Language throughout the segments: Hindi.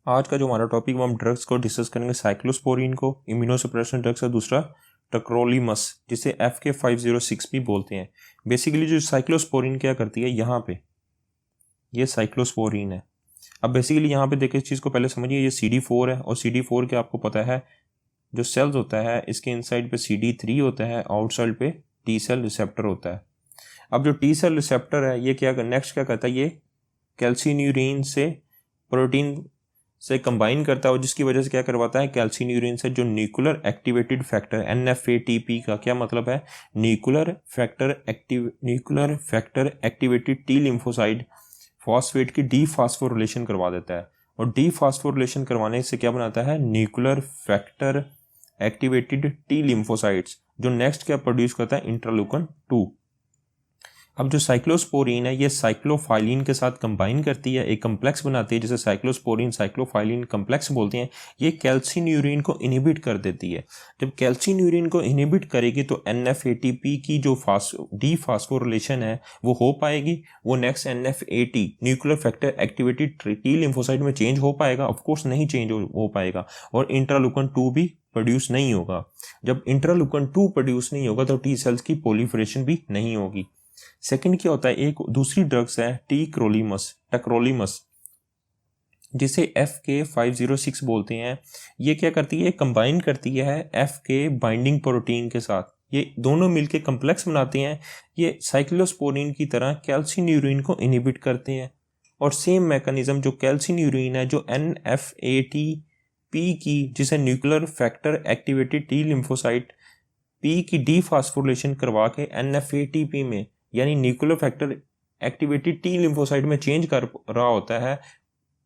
आज का जो हमारा टॉपिक वो हम ड्रग्स को डिस्कस करेंगे। साइक्लोस्पोरिन को इम्यूनोसप्रेशन ड्रग्स है, दूसरा टक्रोलीमस जिसे FK506 भी बोलते हैं। बेसिकली जो साइक्लोस्पोरिन क्या करती है, यहाँ पे ये साइक्लोस्पोरिन है। अब बेसिकली यहाँ पे देखिए, इस चीज़ को पहले समझिए, ये CD4 है और CD4 के आपको पता है जो सेल्स होता है इसके इनसाइड पे CD3 होता है, आउटसाइड पे टी सेल रिसेप्टर होता है। अब जो टी सेल रिसेप्टर है ये क्या नेक्स्ट क्या करता है, ये कैल्सिन्यूरिन से प्रोटीन से कंबाइन करता है और जिसकी वजह से क्या करवाता है, कैल्सिन्यूरिन से जो न्यूक्लियर एक्टिवेटेड फैक्टर NF-ATP का क्या मतलब है, nuclear factor activated T lymphocyte phosphate की डीफॉस्फोरिलेशन करवा देता है। और डीफॉस्फोरिलेशन करवाने से क्या बनाता है, nuclear factor activated T lymphocytes, जो नेक्स्ट क्या प्रोड्यूस करता है, इंटरल्यूकन 2। अब जो साइक्लोस्पोरिन है ये साइक्लोफाइलिन के साथ कंबाइन करती है, एक कम्प्लेक्स बनाती है जिसे साइक्लोस्पोरिन साइक्लोफाइलिन कम्प्लेक्स बोलते हैं। ये कैल्सिन्यूरिन को इनहिबिट कर देती है। जब कैल्सिन्यूरिन को इनहिबिट करेगी तो NF-ATP की जो डीफॉस्फोरिलेशन है वो हो पाएगी। वो next NF-AT nuclear factor activated T lymphocyte में चेंज हो पाएगा, ऑफकोर्स नहीं चेंज हो पाएगा। और इंटरल्यूकन 2 भी प्रोड्यूस नहीं होगा। जब इंटरल्यूकन 2 प्रोड्यूस नहीं होगा तो टी सेल्स की प्रोलिफरेशन भी नहीं होगी। सेकंड क्या होता है, एक दूसरी ड्रग्स है टक्रोलीमस जिसे FK506 बोलते हैं। ये क्या करती है, कंबाइन करती है FK बाइंडिंग प्रोटीन के साथ। ये दोनों मिलके कम्प्लेक्स बनाते हैं। ये साइक्लोस्पोरिन की तरह कैल्सिन्यूरिन को इनहिबिट करते हैं। और सेम मैकेनिज्म जो कैल्सिन्यूरिन है, जो NF-ATP की जिसे nuclear factor activated T lymphocyte P की डीफॉस्फोरिलेशन करवा के NF-ATP में यानी nuclear factor activated T lymphocyte में चेंज कर रहा होता है,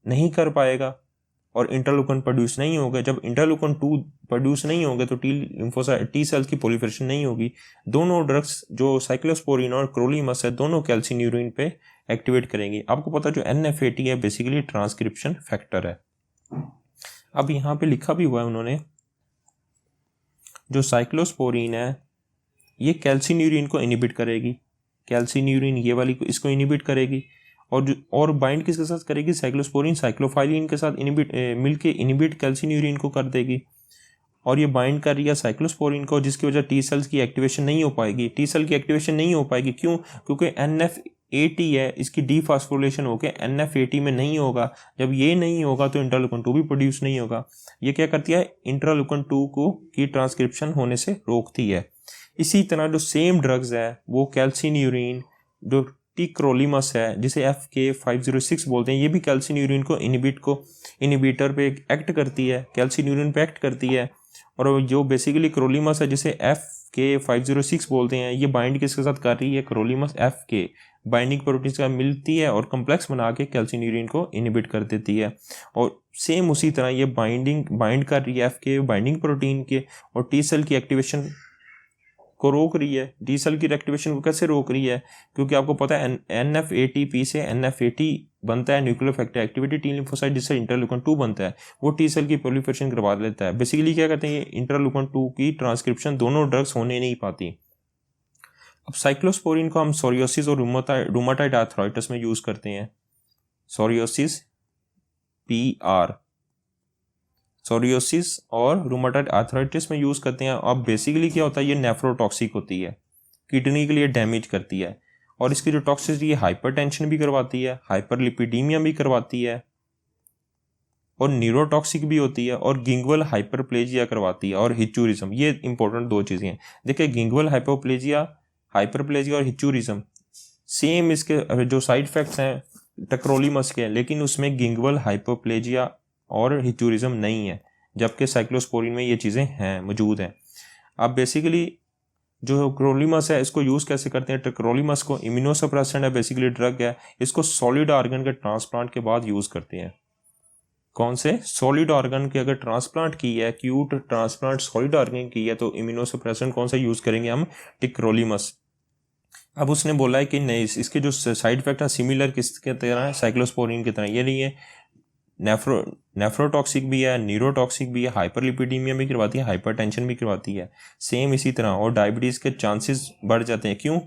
नहीं कर पाएगा और इंटरल्यूकन प्रोड्यूस नहीं होगा। जब इंटरल्यूकन 2 प्रोड्यूस नहीं होंगे तो टी सेल्स की प्रोलिफरेशन नहीं होगी। दोनों ड्रग्स जो साइक्लोस्पोरिन और क्रोलीमस है दोनों कैल्सिन्यूरिन पे एक्टिवेट करेंगी। आपको पता जो NF-AT है बेसिकली ट्रांसक्रिप्शन फैक्टर है। अब यहाँ पे लिखा भी हुआ है उन्होंने, जो साइक्लोस्पोरिन है ये कैल्सिन्यूरिन को इनहिबिट करेगी। कैल्सिन्यूरिन ये वाली को इसको इनहिबिट करेगी और बाइंड किसके साथ करेगी, साइक्लोस्पोरिन साइक्लोफाइलिन के साथ मिलके इनहिबिट कैल्सिन्यूरिन को कर देगी। और ये बाइंड कर रही है साइक्लोस्पोरिन को, जिसकी वजह टी सेल्स की एक्टिवेशन नहीं हो पाएगी। टी सेल की एक्टिवेशन नहीं हो पाएगी क्यों, क्योंकि NF-AT है, इसकी डीफॉस्फोरिलेशन होकर NF-AT में नहीं होगा। जब ये नहीं होगा तो इंटरल्यूकन 2 भी प्रोड्यूस नहीं होगा। ये क्या करती है, इंटरल्यूकन 2 को की ट्रांसक्रिप्शन होने से रोकती है। इसी तरह जो सेम ड्रग्स है वो कैल्सिन्यूरिन, जो टिक्रोलीमस है जिसे FK506 बोलते हैं, ये भी कैल्सिन्यूरिन को इनहिबिटर पे एक्ट करती है, कैल्सिन्यूरिन पे एक्ट करती है। और जो बेसिकली क्रोलीमस है जिसे FK506 बोलते हैं, ये बाइंड किसके साथ कर रही है, क्रोलीमस FK बाइंडिंग प्रोटीन का मिलती है और कम्प्लेक्स बना के कैल्सिन्यूरिन को इनहिबिट कर देती है। और सेम उसी तरह ये बाइंड कर रही है FK बाइंडिंग प्रोटीन के और टी सेल की एक्टिवेशन को रोक रही है। टी सेल की एक्टिवेशन को कैसे रोक रही है, क्योंकि आपको पता है NF-ATP से NF-AT बनता है, nuclear factor activated T lymphocyte, जिससे इंटरल्यूकन 2 बनता है, वो टी सेल की प्रोलिफरेशन करवा लेता है। बेसिकली क्या कहते हैं, ये इंटरल्यूकन 2 की ट्रांसक्रिप्शन दोनों ड्रग्स होने नहीं पाती। अब साइक्लोस्पोरिन को हम सोरियोसिस और रूमाटाइड आर्थराइटिस में यूज करते हैं। सोरियोसिस और रूमाटाइड आर्थराइटिस में यूज करते हैं। अब बेसिकली क्या होता है, ये नेफ्रोटॉक्सिक होती है, किडनी के लिए डैमेज करती है और इसकी जो टॉक्सिसिटी है हाइपरटेंशन भी करवाती है, हाइपरलिपिडीमिया भी करवाती है और न्यूरोटॉक्सिक भी होती है और गिंगवल हाइपरप्लेजिया करवाती है और हिचूरिज्म। ये इंपॉर्टेंट 2 चीजें हैं। देखिए गिंगवल हाइपरप्लेजिया और हिचूरिज्म सेम इसके जो साइड इफेक्ट्स हैं टक्रोलीमस के, लेकिन उसमें गिंगवल हाइपरप्लेजिया और हिचूरिज्म नहीं है, जबकि साइक्लोस्पोरिन में ये चीज़ें हैं, मौजूद हैं। अब बेसिकली जो क्रोलीमस है इसको यूज़ कैसे करते हैं, क्रोलीमस को इम्यूनोसप्रेसेंट है, बेसिकली ड्रग है, इसको सॉलिड ऑर्गन के ट्रांसप्लांट के बाद यूज़ करते हैं। कौन से, सॉलिड ऑर्गन के अगर ट्रांसप्लांट की है, एक्यूट ट्रांसप्लांट सॉलिड ऑर्गन की है, तो इम्यूनोसप्रेसेंट कौन सा यूज़ करेंगे हम, टिक्रोलीमस। अब उसने बोला है कि नहीं, इसके जो साइड इफेक्ट है सिमिलर किसके तरह है, साइक्लोस्पोरिन की तरह। ये नहीं है, नेफ्रोटॉक्सिक भी है, न्यूरोटॉक्सिक भी है, हाइपरलिपिडीमिया भी करवाती है, हाइपरटेंशन भी करवाती है, सेम इसी तरह। और डायबिटीज़ के चांसेस बढ़ जाते हैं, क्यों,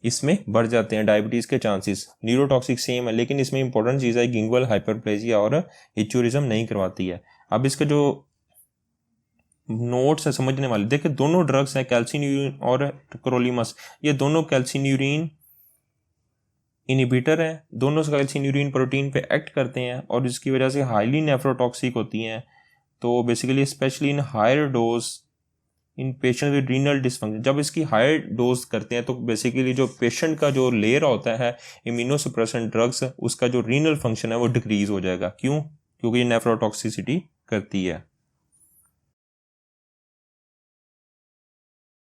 इसमें बढ़ जाते हैं डायबिटीज़ के चांसेस। न्यूरोटॉक्सिक सेम है, लेकिन इसमें इंपॉर्टेंट चीज़ है गिंगुअल हाइपरप्लेजिया और हिचुरिज्म नहीं करवाती है। अब इसके जो नोट्स है समझने वाले, देखिए दोनों ड्रग्स हैं कैल्सिन्यूरिन और टेक्रोलिमस, ये दोनों कैल्सिन्यूरिन इनिबिटर है, दोनों कैल्सिन्यूरिन प्रोटीन पे एक्ट करते हैं और इसकी वजह से हाईली नेफ्रोटॉक्सिक होती हैं। तो basically specially in higher dose in patient with renal dysfunction, जब इसकी हायर डोज करते हैं तो बेसिकली जो पेशेंट का जो लेयर होता है इम्यूनोसप्रेसेंट ड्रग्स, उसका जो रीनल फंक्शन है वो डिक्रीज हो जाएगा। क्यों? क्योंकि ये नेफ्रोटॉक्सिसिटी करती है।